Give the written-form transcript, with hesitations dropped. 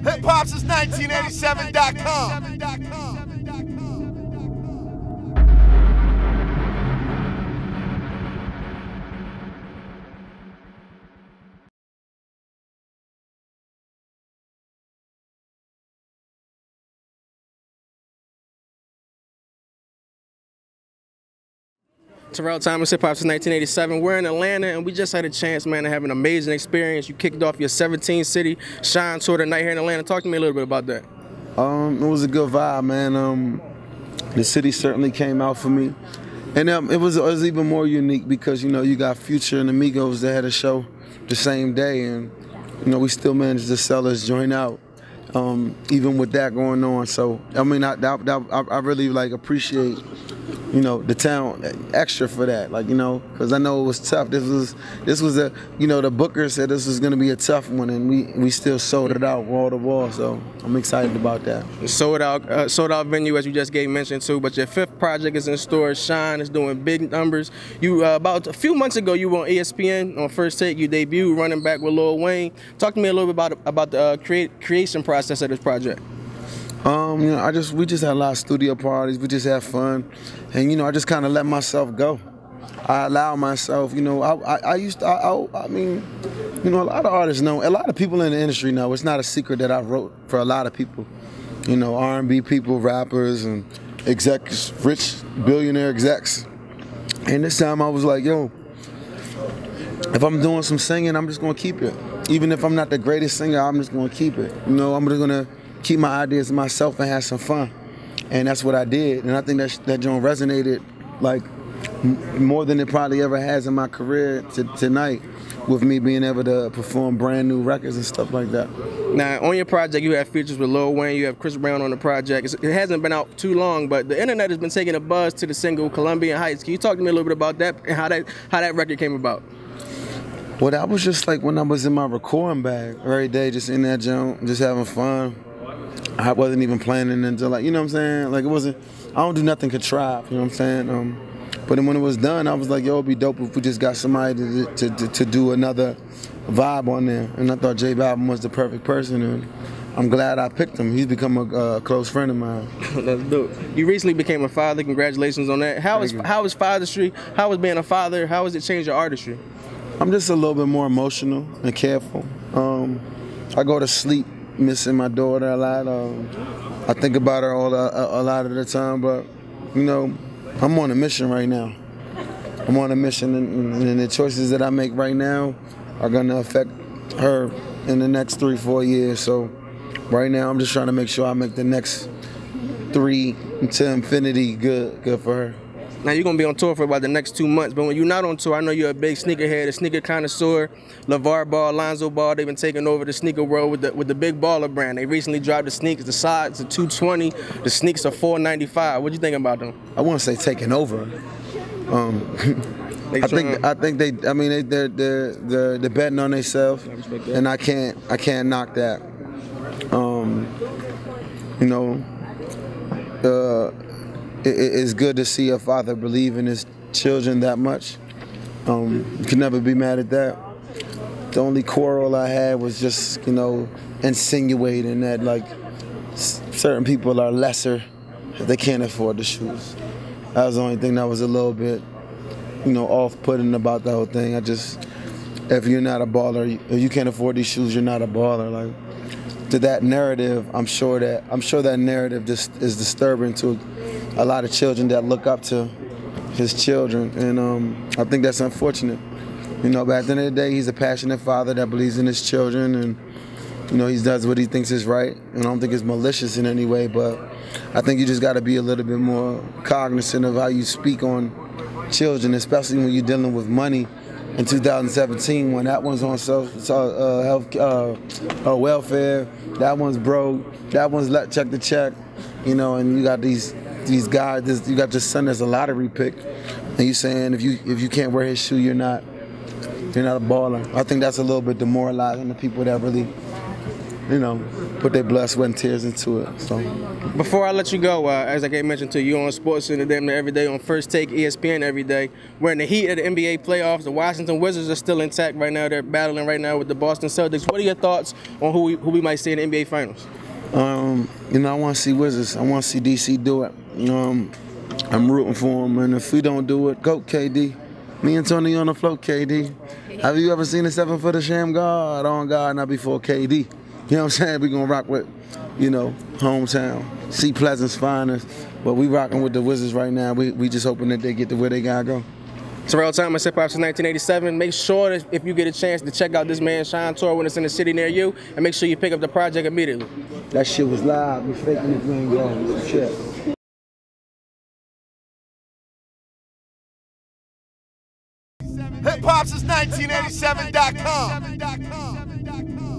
HHH1987.com. Terrell, time is hip hop since 1987. We're in Atlanta, and we just had a chance, man, to have an amazing experience. You kicked off your 17-city Shine Tour tonight here in Atlanta. Talk to me a little bit about that. It was a good vibe, man. The city certainly came out for me, and it was even more unique because you got Future and Amigos that had a show the same day, and we still managed to sell this joint out, even with that going on. So I mean, I really appreciate the town extra for that, because I know it was tough. This was the booker said this was gonna be a tough one, and we still sold it out wall to wall. So I'm excited about that. Sold out venue, as you just gave mention to. But your fifth project is in store. Shine is doing big numbers. You about a few months ago, you were on ESPN on First Take. You debuted running back with Lil Wayne. Talk to me a little bit about the creation process of this project. We just had a lot of studio parties. We just had fun, and I just kind of let myself go. I allow myself. A lot of artists know. A lot of people in the industry know. It's not a secret that I wrote for a lot of people. R&B people, rappers, and execs, rich billionaire execs. And this time I was like, yo, if I'm doing some singing, I'm just gonna keep it. Even if I'm not the greatest singer, I'm just gonna keep it. I'm just gonna keep my ideas to myself and have some fun. And that's what I did. And I think that joint resonated more than it probably ever has in my career tonight, with me being able to perform brand new records and stuff like that. Now, on your project, you have features with Lil Wayne, you have Chris Brown on the project. It hasn't been out too long, but the internet has been taking a buzz to the single Colombia Heights. Can you talk to me a little bit about that and how that record came about? Well, that was just when I was in my recording bag every day, just in that joint, just having fun. I wasn't even planning until you know what I'm saying? It wasn't, I don't do nothing contrived, you know what I'm saying? But then when it was done, I was like, yo, it'd be dope if we just got somebody to do another vibe on there. And I thought J Balvin was the perfect person, and I'm glad I picked him. He's become a close friend of mine. That's dope. You recently became a father. Congratulations on that. How is fatherstry? How is being a father? How has it changed your artistry? I'm just a little bit more emotional and careful. I go to sleep missing my daughter a lot. I think about her a lot of the time, but I'm on a mission right now. I'm on a mission, and the choices that I make right now are gonna affect her in the next 3-4 years. So right now, I'm just trying to make sure I make the next 3 to infinity good for her. Now, you're going to be on tour for about the next 2 months, but when you're not on tour, I know you're a big sneakerhead, a sneaker connoisseur. LeVar Ball, Lonzo Ball, they've been taking over the sneaker world with the Big Baller brand. They recently dropped the sneakers, the sides are $220, the sneakers are $495. What do you think about them? I want to say taking over. I think they're betting on themselves, and I can't knock that. It's good to see a father believe in his children that much. You can never be mad at that. The only quarrel I had was just, insinuating that certain people are lesser if they can't afford the shoes. That was the only thing that was a little bit, off-putting about the whole thing. If you're not a baller, if you can't afford these shoes, you're not a baller. To that narrative, I'm sure that narrative just is disturbing to a lot of children that look up to his children, and I think that's unfortunate. But at the end of the day, he's a passionate father that believes in his children, and he does what he thinks is right. And I don't think it's malicious in any way, but I think you just got to be a little bit more cognizant of how you speak on children, especially when you're dealing with money. In 2017, when that one's on health welfare, that one's broke, that one's check the check, and you got these guys. You got your son that's a lottery pick, and you saying if you can't wear his shoe, you're not a baller. I think that's a little bit demoralizing to people that really you know, put their blood, sweat, and tears into it. So. Before I let you go, as I mentioned to you, on Sports Center damn near every day, on First Take, ESPN every day. We're in the heat of the NBA playoffs. The Washington Wizards are still intact right now. They're battling right now with the Boston Celtics. What are your thoughts on who we might see in the NBA Finals? You know, I want to see Wizards. I want to see DC do it. I'm rooting for them, and if we don't do it, go KD. Me and Tony on the float, KD. Have you ever seen a 7-footer sham guard on guard, not before KD? You know what I'm saying? We're going to rock with, you know, hometown. See Pleasant's finest, but we rocking with the Wizards right now. We just hoping that they get to where they got to go. Terrell Thomas, Hip Hop since 1987. Make sure that if you get a chance to check out this man's Shine Tour when it's in the city near you, and make sure you pick up the project immediately. That shit was live. We faking this man, y'all. Check. Hip Hop since 1987.com.